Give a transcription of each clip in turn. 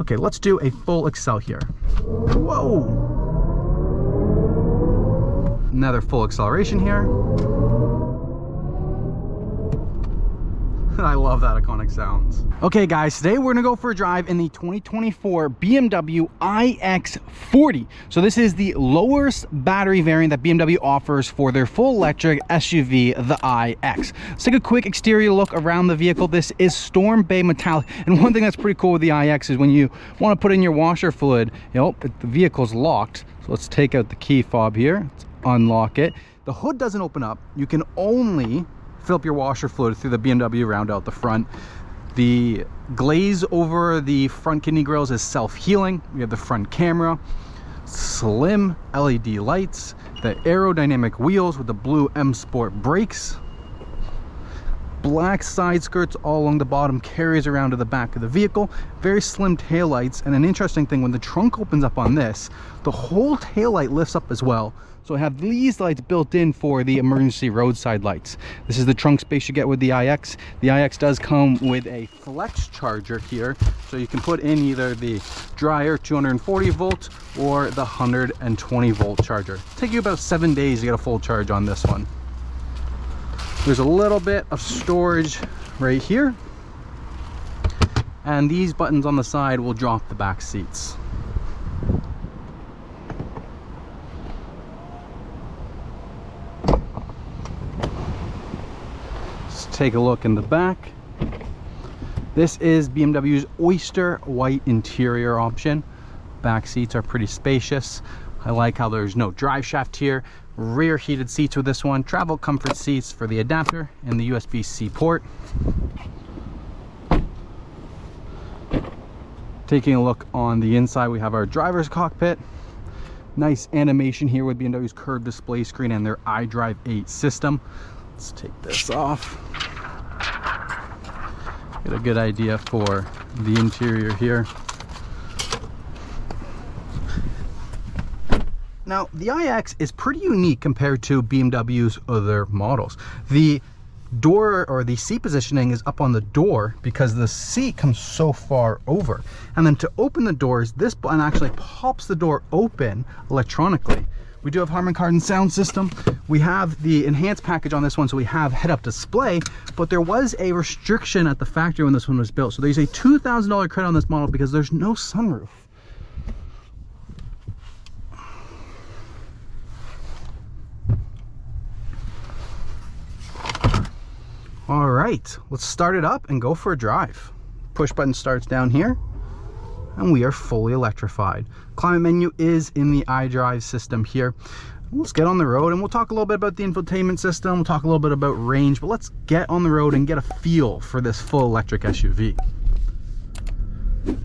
Okay, let's do a full accel here. Whoa! Another full acceleration here. I love that iconic sounds. Okay guys, today we're gonna go for a drive in the 2024 BMW iX40. So this is the lowest battery variant that BMW offers for their full electric SUV, the iX. Let's take a quick exterior look around the vehicle. This is Storm Bay metallic, and one thing that's pretty cool with the iX is when you want to put in your washer fluid, you know, the vehicle's locked. So let's take out the key fob here, let's unlock it. The hood doesn't open up. You can only fill up your washer fluid through the BMW round out the front. The glaze over the front kidney grills is self-healing. We have the front camera, slim LED lights, the aerodynamic wheels with the blue M Sport brakes, black side skirts all along the bottom, carries around to the back of the vehicle, very slim tail lights. And an interesting thing, when the trunk opens up on this, the whole tail light lifts up as well. So I have these lights built in for the emergency roadside lights. This is the trunk space you get with the iX. The iX does come with a flex charger here, so you can put in either the dryer 240 volt or the 120 volt charger. It'll take you about 7 days to get a full charge on this one. There's a little bit of storage right here, and these buttons on the side will drop the back seats. Take a look in the back. This is BMW's Oyster white interior option. Back seats are pretty spacious. I like how there's no drive shaft here. Rear heated seats with this one. Travel comfort seats for the adapter and the USB-C port. Taking a look on the inside, we have our driver's cockpit. Nice animation here with BMW's curved display screen and their iDrive8 system. Let's take this off. Get a good idea for the interior here. Now, the iX is pretty unique compared to BMW's other models. The door or the seat positioning is up on the door because the seat comes so far over. And then to open the doors, this button actually pops the door open electronically. We do have Harman Kardon sound system. We have the enhanced package on this one, so we have head-up display, but there was a restriction at the factory when this one was built. So there's a $2,000 credit on this model because there's no sunroof. All right, let's start it up and go for a drive. Push button starts down here, and we are fully electrified. Climate menu is in the iDrive system here. Let's get on the road and we'll talk a little bit about the infotainment system. We'll talk a little bit about range, but let's get on the road and get a feel for this full electric SUV.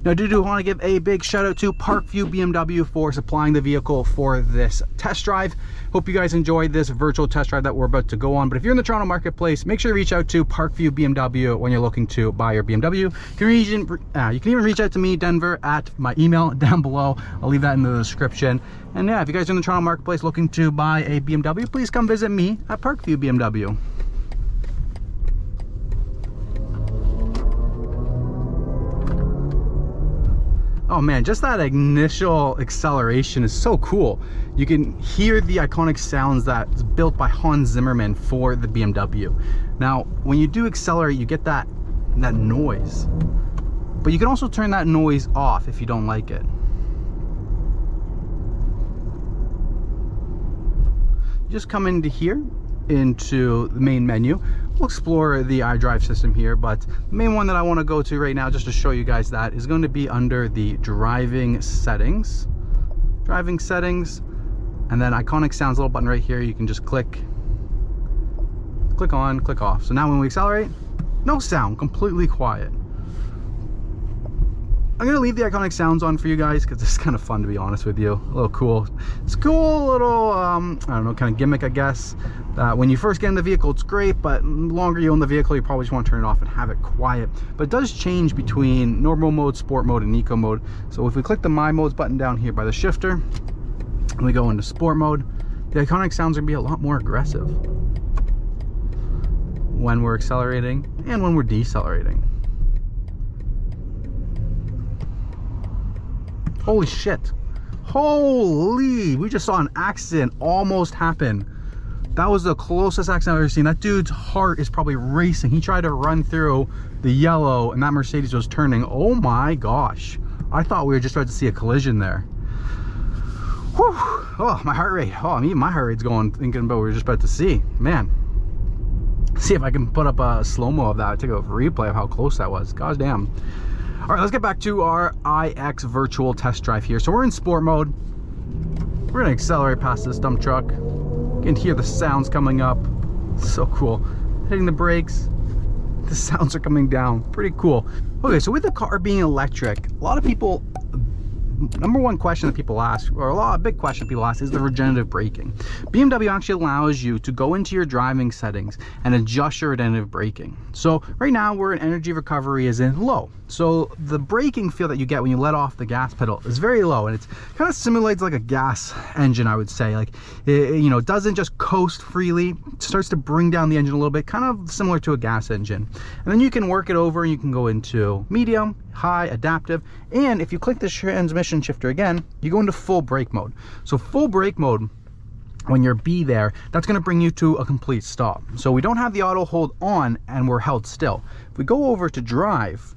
Now, I do want to give a big shout out to Parkview BMW for supplying the vehicle for this test drive. Hope you guys enjoyed this virtual test drive that we're about to go on. But if you're in the Toronto marketplace, make sure to reach out to Parkview BMW when you're looking to buy your BMW. You can even reach out to me, Denver, at my email down below. I'll leave that in the description. And yeah, if you guys are in the Toronto marketplace looking to buy a BMW, please come visit me at Parkview BMW. Oh man, just that initial acceleration is so cool. You can hear the iconic sounds that's built by Hans Zimmerman for the BMW. Now, when you do accelerate, you get that noise. But you can also turn that noise off if you don't like it. You just come into here, into the main menu. We'll explore the iDrive system here, but the main one that I want to go to right now, just to show you guys that, is going to be under the driving settings. Driving settings, and then iconic sounds, little button right here. You can just click on, click off. So now when we accelerate, no sound, completely quiet. I'm gonna leave the iconic sounds on for you guys because it's kind of fun, to be honest with you. A little cool. It's cool little, I don't know, kind of gimmick, I guess. When you first get in the vehicle, it's great, but the longer you own the vehicle, you probably just want to turn it off and have it quiet. But it does change between normal mode, sport mode, and eco mode. So if we click the My Modes button down here by the shifter, and we go into sport mode, the iconic sounds are gonna be a lot more aggressive when we're accelerating and when we're decelerating. Holy shit. Holy, we just saw an accident almost happen. That was the closest accident I've ever seen. That dude's heart is probably racing. He tried to run through the yellow and that Mercedes was turning. Oh my gosh. I thought we were just about to see a collision there. Whew. Oh, my heart rate. Oh, even my heart rate's going, thinking about what we were just about to see. Man. See if I can put up a slow-mo of that. Take a replay of how close that was. Gosh damn. All right, let's get back to our iX Virtual Test Drive here. So we're in sport mode. We're gonna accelerate past this dump truck. You can hear the sounds coming up. So cool. Hitting the brakes. The sounds are coming down. Pretty cool. Okay, so with the car being electric, a lot of people, number one question that people ask, or a big question people ask, is the regenerative braking. BMW actually allows you to go into your driving settings and adjust your regenerative braking. So right now we're in energy recovery is in low. So the braking feel that you get when you let off the gas pedal is very low, and it's kind of simulates like a gas engine, I would say. Like it doesn't just coast freely. It starts to bring down the engine a little bit, kind of similar to a gas engine. And then you can work it over and you can go into medium, high, adaptive, and if you click the transmission shifter again, you go into full brake mode. So full brake mode, when you're B there, that's going to bring you to a complete stop. So we don't have the auto hold on and we're held still. If we go over to drive,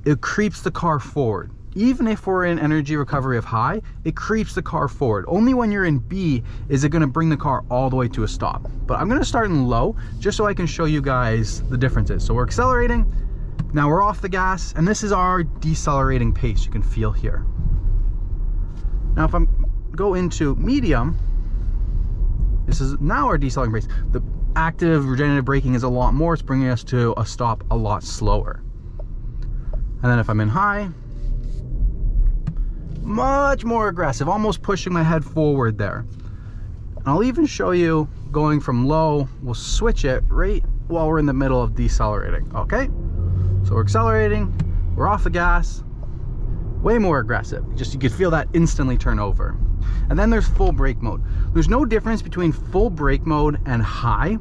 it creeps the car forward. Even if we're in energy recovery of high, it creeps the car forward. Only when you're in B is it going to bring the car all the way to a stop. But I'm going to start in low just so I can show you guys the differences. So we're accelerating. Now we're off the gas, and this is our decelerating pace you can feel here. Now if I go into medium, this is now our decelerating pace. The active regenerative braking is a lot more. It's bringing us to a stop a lot slower. And then if I'm in high, much more aggressive, almost pushing my head forward there. And I'll even show you going from low. We'll switch it right while we're in the middle of decelerating, okay? So we're accelerating, we're off the gas, way more aggressive. Just you can feel that instantly turn over. And then there's full brake mode. There's no difference between full brake mode and high.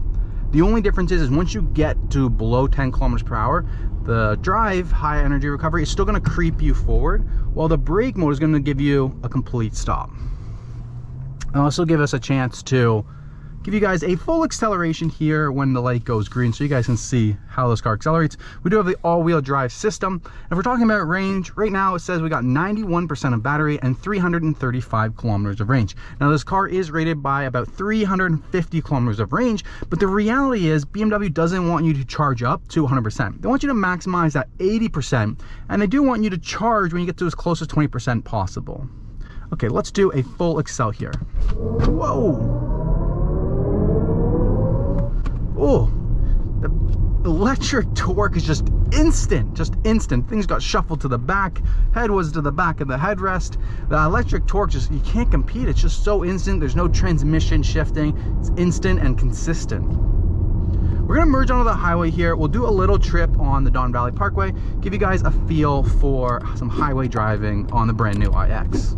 The only difference is once you get to below 10 kilometers per hour, the drive, high energy recovery, is still going to creep you forward, while the brake mode is going to give you a complete stop. And also give us a chance to give you guys a full acceleration here when the light goes green, so you guys can see how this car accelerates. We do have the all-wheel drive system. If we're talking about range, right now it says we got 91% of battery and 335 kilometers of range. Now this car is rated by about 350 kilometers of range, but the reality is BMW doesn't want you to charge up to 100%. They want you to maximize that 80%, and they do want you to charge when you get to as close as 20% possible. Okay, let's do a full accel here. Whoa! Oh, the electric torque is just instant, Things got shuffled to the back, head was to the back of the headrest. The electric torque, just, you can't compete. It's just so instant. There's no transmission shifting. It's instant and consistent. We're gonna merge onto the highway here. We'll do a little trip on the Don Valley Parkway, give you guys a feel for some highway driving on the brand new iX.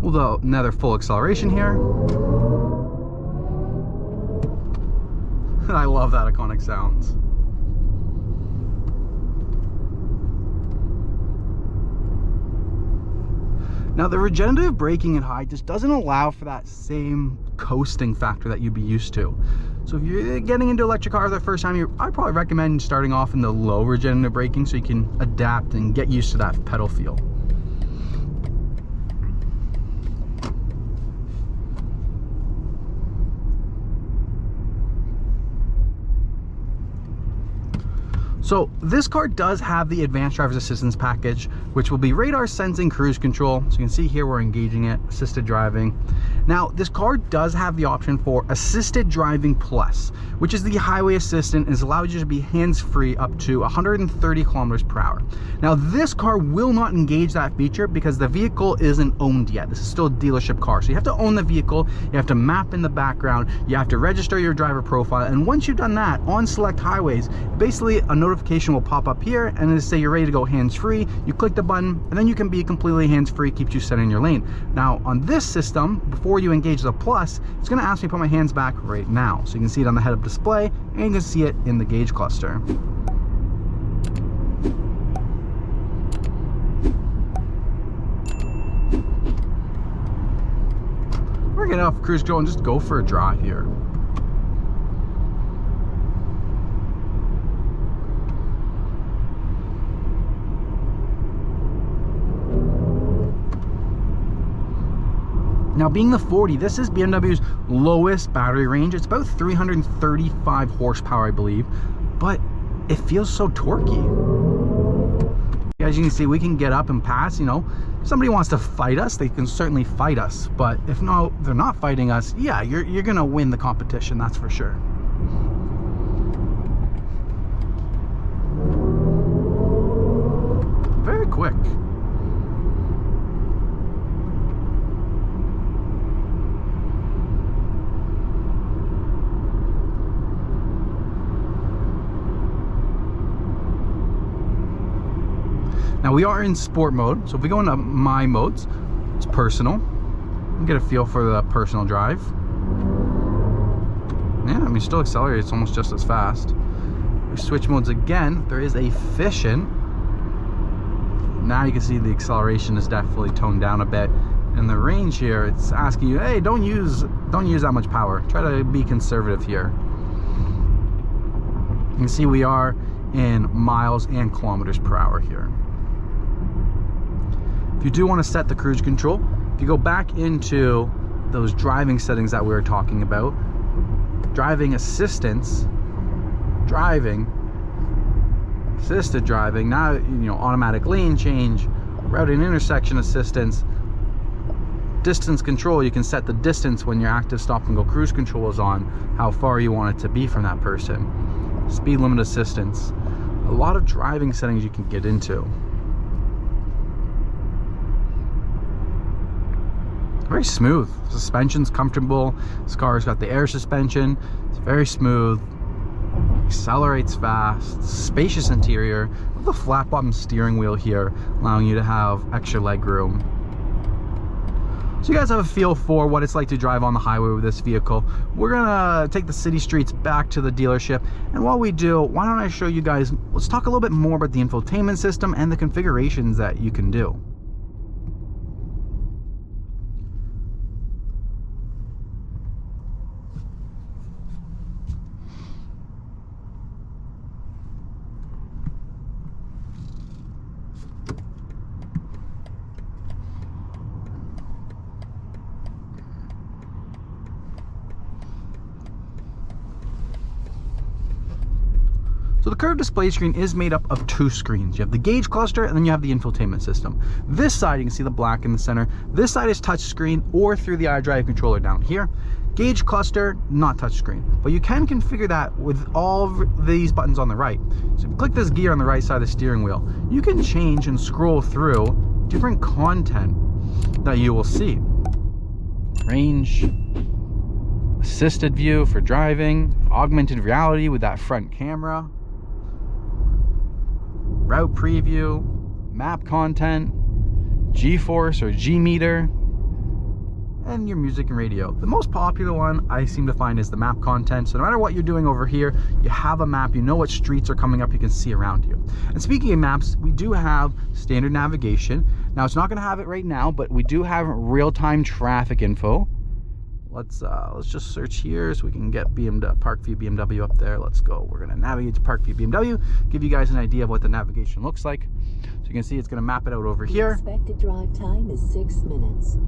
We'll do another full acceleration here. I love that iconic sounds. Now the regenerative braking at high just doesn't allow for that same coasting factor that you'd be used to. So if you're getting into electric cars the first time, I'd probably recommend starting off in the low regenerative braking so you can adapt and get used to that pedal feel. So this car does have the advanced driver's assistance package, which will be radar sensing cruise control. So you can see here we're engaging it, assisted driving. Now this car does have the option for assisted driving plus, which is the highway assistant and allows you to be hands-free up to 130 kilometers per hour. Now this car will not engage that feature because the vehicle isn't owned yet. This is still a dealership car. So you have to own the vehicle, you have to map in the background, you have to register your driver profile, and once you've done that, on select highways, basically a notification notification will pop up here, and it'll say you're ready to go hands-free. You click the button, and then you can be completely hands-free, keeps you set in your lane. Now, on this system, before you engage the plus, it's gonna ask me to put my hands back right now. So you can see it on the head-up display, and you can see it in the gauge cluster. We're gonna get off cruise control and just go for a drive here. Now, being the 40, this is BMW's lowest battery range. It's about 335 horsepower, I believe, but it feels so torquey. As you can see, we can get up and pass. You know, if somebody wants to fight us, they can certainly fight us, but if no, they're not fighting us, yeah, you're gonna win the competition, that's for sure. Very quick. Now we are in sport mode, so if we go into my modes, it's personal. You get a feel for the personal drive. Yeah, I mean, still accelerates almost just as fast. We switch modes again. There is efficient. Now you can see the acceleration is definitely toned down a bit. And the range here, it's asking you, hey, don't use that much power. Try to be conservative here. You can see we are in miles and kilometers per hour here. If you do want to set the cruise control, if you go back into those driving settings that we were talking about, driving assistance, assisted driving, now, you know, automatic lane change, route and intersection assistance, distance control, you can set the distance when your active stop and go cruise control is on, how far you want it to be from that person, speed limit assistance, a lot of driving settings you can get into. Very smooth. Suspension's comfortable. This car's got the air suspension. It's very smooth. Accelerates fast. Spacious interior. With the flat bottom steering wheel here, allowing you to have extra leg room. So you guys have a feel for what it's like to drive on the highway with this vehicle. We're gonna take the city streets back to the dealership, and while we do, why don't I show you guys, let's talk a little bit more about the infotainment system and the configurations that you can do. So the curved display screen is made up of two screens. You have the gauge cluster, and then you have the infotainment system. This side, you can see the black in the center. This side is touch screen or through the iDrive controller down here. Gauge cluster, not touch screen, but you can configure that with all of these buttons on the right. So if you click this gear on the right side of the steering wheel, you can change and scroll through different content that you will see. Range, assisted view for driving, augmented reality with that front camera, route preview, map content, G-force or G-meter, and your music and radio. The most popular one I seem to find is the map content. So no matter what you're doing over here, you have a map, you know what streets are coming up, you can see around you. And speaking of maps, we do have standard navigation. Now it's not gonna have it right now, but we do have real-time traffic info. Let's just search here so we can get Parkview BMW up there. Let's go. We're gonna navigate to Parkview BMW, give you guys an idea of what the navigation looks like. So you can see it's gonna map it out over here. Expected drive time is 6 minutes.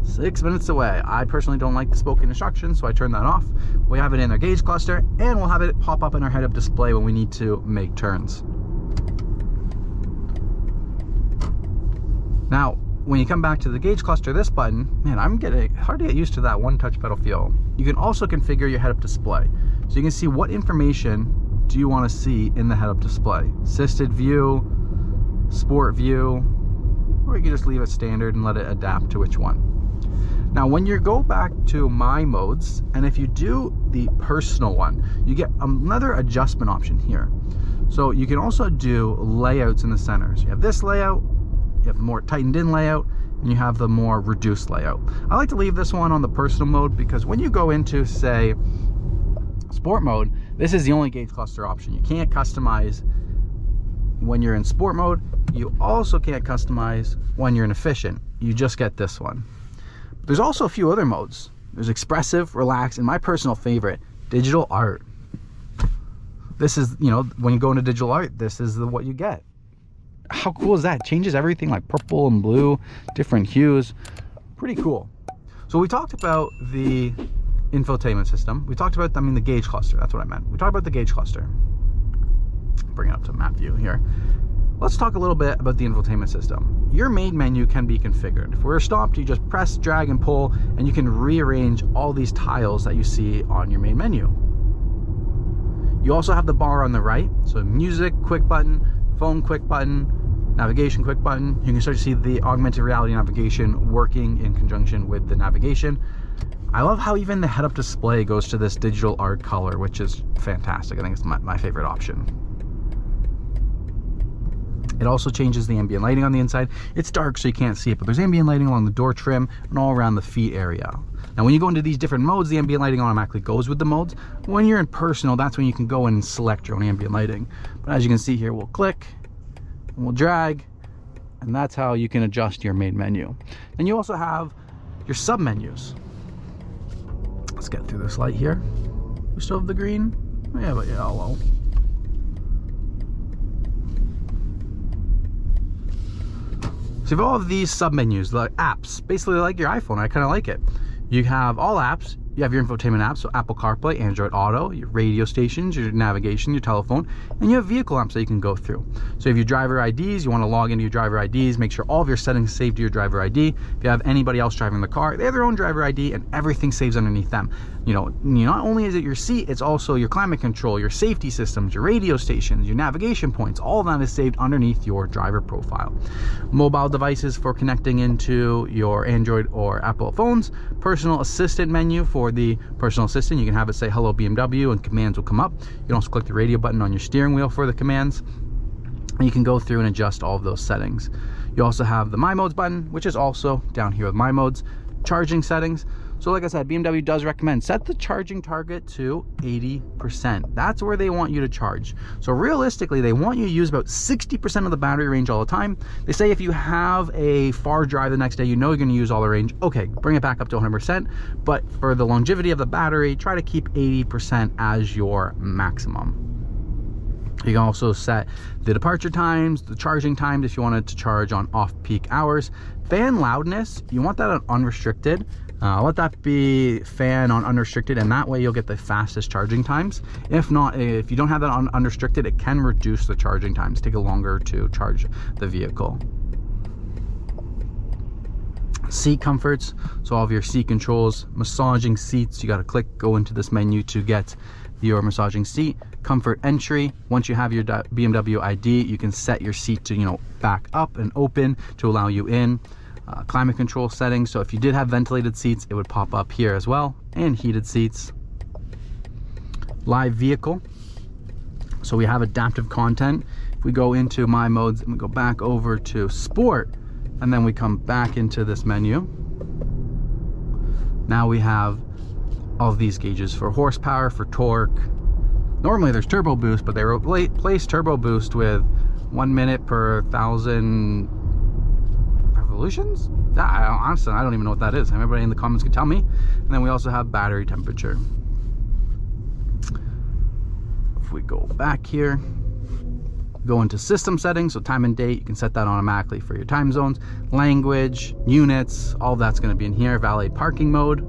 6 minutes away. I personally don't like the spoken instructions, so I turn that off. We have it in our gauge cluster, and we'll have it pop up in our head-up display when we need to make turns. Now, when you come back to the gauge cluster, this button, man, I'm getting hard to get used to that one touch pedal feel. You can also configure your head-up display. So you can see what information do you want to see in the head-up display. Assisted view, sport view, or you can just leave it standard and let it adapt to which one. Now, when you go back to my modes, and if you do the personal one, you get another adjustment option here. So you can also do layouts in the center. So you have this layout, you have the more tightened in layout, and you have the more reduced layout. I like to leave this one on the personal mode because when you go into, say, sport mode, this is the only gauge cluster option. You can't customize when you're in sport mode. You also can't customize when you're in efficient. You just get this one. There's also a few other modes. There's expressive, relaxed, and my personal favorite, digital art. This is, you know, when you go into digital art, this is what you get. How cool is that? It changes everything, like purple and blue, different hues. Pretty cool. So we talked about the infotainment system. We talked about, the gauge cluster. That's what I meant. We talked about the gauge cluster. Bring it up to map view here. Let's talk a little bit about the infotainment system. Your main menu can be configured. If we're stopped, you just press, drag, and pull, and you can rearrange all these tiles that you see on your main menu. You also have the bar on the right, so music, quick button, phone, quick button, navigation, quick button. You can start to see the augmented reality navigation working in conjunction with the navigation. I love how even the head-up display goes to this digital art color, which is fantastic. I think it's my favorite option. It also changes the ambient lighting on the inside. It's dark, so you can't see it, but there's ambient lighting along the door trim and all around the feet area. Now, when you go into these different modes, the ambient lighting automatically goes with the modes. When you're in personal, that's when you can go in and select your own ambient lighting. But as you can see here, we'll click and we'll drag, and that's how you can adjust your main menu. And you also have your sub menus. Let's get through this light here. We still have the green? Yeah, but yellow. So you have all of these sub menus, like apps, basically like your iPhone. I kind of like it. You have all apps. You have your infotainment apps, so Apple CarPlay, Android Auto, your radio stations, your navigation, your telephone, and you have vehicle apps that you can go through. So if you have your driver IDs, you want to log into your driver IDs, make sure all of your settings save to your driver ID. If you have anybody else driving the car, they have their own driver ID, and everything saves underneath them. You know, not only is it your seat, it's also your climate control, your safety systems, your radio stations, your navigation points. All of that is saved underneath your driver profile. Mobile devices for connecting into your Android or Apple phones. Personal assistant menu for the personal assistant. You can have it say hello BMW and commands will come up. You can also click the radio button on your steering wheel for the commands. And you can go through and adjust all of those settings. You also have the My Modes button, which is also down here with My Modes. Charging settings. So like I said, BMW does recommend set the charging target to 80%. That's where they want you to charge. So realistically, they want you to use about 60% of the battery range all the time. They say if you have a far drive the next day, you know you're going to use all the range. Okay, bring it back up to 100%. But for the longevity of the battery, try to keep 80% as your maximum. You can also set the departure times, the charging times if you wanted to charge on off-peak hours. Fan loudness, you want that on unrestricted. Let that be fan on unrestricted, and that way you'll get the fastest charging times. If not, if you don't have that on unrestricted, it can reduce the charging times, take it longer to charge the vehicle. Seat comforts, so all of your seat controls, massaging seats, you got to go into this menu to get your massaging seat. Comfort entry, once you have your BMW ID, you can set your seat to back up and open to allow you in. Climate control settings, so if you did have ventilated seats, it would pop up here as well, and heated seats. Live vehicle, so we have adaptive content. If we go into My Modes and we go back over to Sport, and then we come back into this menu, now we have all of these gauges for horsepower, for torque. Normally there's turbo boost, but they replace turbo boost with 1 minute per 1,000 revolutions? Honestly, I don't even know what that is. Everybody in the comments can tell me. And then we also have battery temperature. If we go back here, go into system settings, so time and date, you can set that automatically for your time zones. Language, units, all that's going to be in here. Valet parking mode.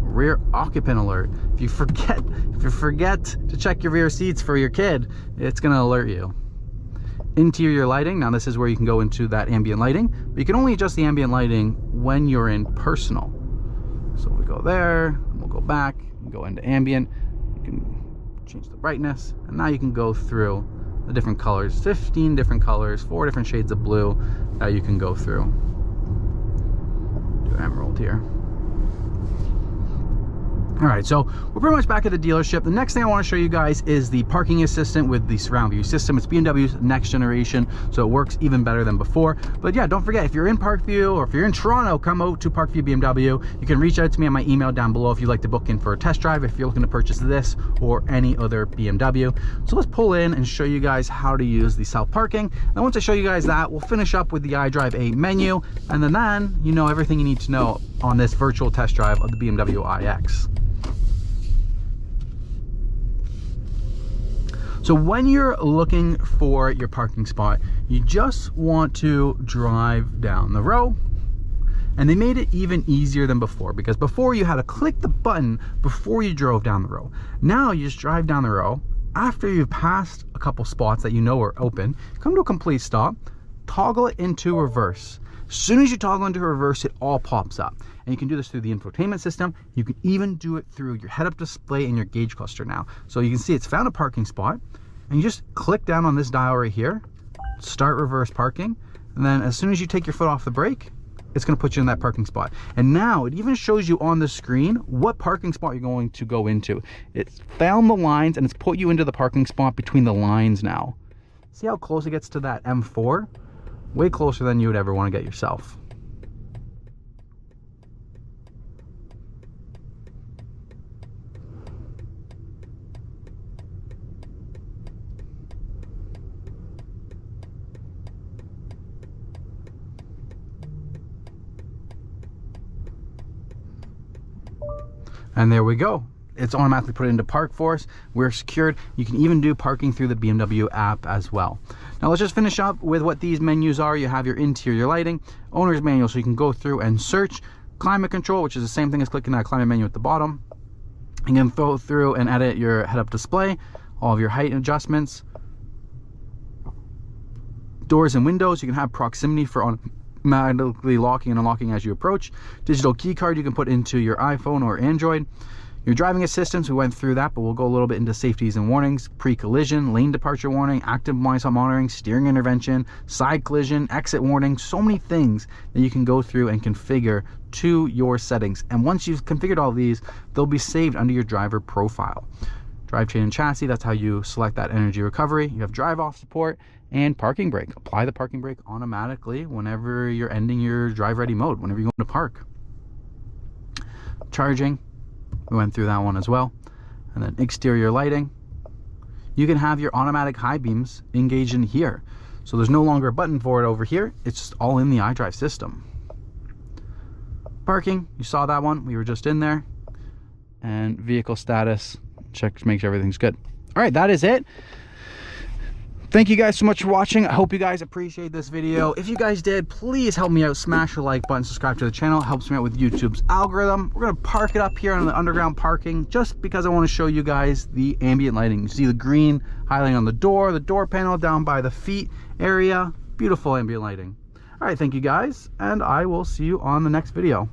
Rear occupant alert. If you forget to check your rear seats for your kid, it's going to alert you. Interior lighting, now this is where you can go into that ambient lighting, but you can only adjust the ambient lighting when you're in personal. So we go there, we'll go back, and go into ambient, you can change the brightness, and now you can go through the different colors, 15 different colors, 4 different shades of blue that you can go through. Do emerald here. All right, so we're pretty much back at the dealership. The next thing I want to show you guys is the parking assistant with the surround view system. It's BMW's next generation, so it works even better than before. But yeah, don't forget, if you're in Parkview or if you're in Toronto, come out to Parkview BMW. You can reach out to me on my email down below if you'd like to book in for a test drive, if you're looking to purchase this or any other BMW. So let's pull in and show you guys how to use the self-parking. And once I show you guys that, we'll finish up with the iDrive 8 menu, and then you know everything you need to know on this virtual test drive of the BMW iX. So when you're looking for your parking spot, you just want to drive down the row. And they made it even easier than before, because before you had to click the button before you drove down the row. Now you just drive down the row. After you've passed a couple spots that you know are open, come to a complete stop, toggle it into reverse. As soon as you toggle into reverse, it all pops up. And you can do this through the infotainment system. You can even do it through your head-up display and your gauge cluster now. So you can see it's found a parking spot, and you just click down on this dial right here, start reverse parking, and then as soon as you take your foot off the brake, it's going to put you in that parking spot. And now it even shows you on the screen what parking spot you're going to go into. It's found the lines and it's put you into the parking spot between the lines now. See how close it gets to that M4? Way closer than you would ever want to get yourself. And there we go. It's automatically put into park for us. We're secured. You can even do parking through the BMW app as well. Now let's just finish up with what these menus are. You have your interior lighting, owner's manual, so you can go through and search. Climate control, which is the same thing as clicking that climate menu at the bottom. You can go through and edit your head-up display, all of your height adjustments. Doors and windows, you can have proximity for automatically locking and unlocking as you approach. Digital key card you can put into your iPhone or Android. Your driving assistance, we went through that, but we'll go a little bit into safeties and warnings. Pre-collision, lane departure warning, active blind spot monitoring, steering intervention, side collision, exit warning. So many things that you can go through and configure to your settings. And once you've configured all these, they'll be saved under your driver profile. Drivetrain and chassis, that's how you select that energy recovery. You have drive off support and parking brake. Apply the parking brake automatically whenever you're ending your drive ready mode, whenever you're going to park. Charging, we went through that one as well. And then exterior lighting, you can have your automatic high beams engaged in here. So there's no longer a button for it over here. It's just all in the iDrive system. Parking, you saw that one. We were just in there. And vehicle status, check to make sure everything's good. All right, that is it. Thank you guys so much for watching. I hope you guys appreciate this video. If you guys did, please help me out. Smash the like button, subscribe to the channel. It helps me out with YouTube's algorithm. We're gonna park it up here on the underground parking just because I want to show you guys the ambient lighting. You see the green highlighting on the door panel down by the feet area. Beautiful ambient lighting. All right, thank you guys, and I will see you on the next video.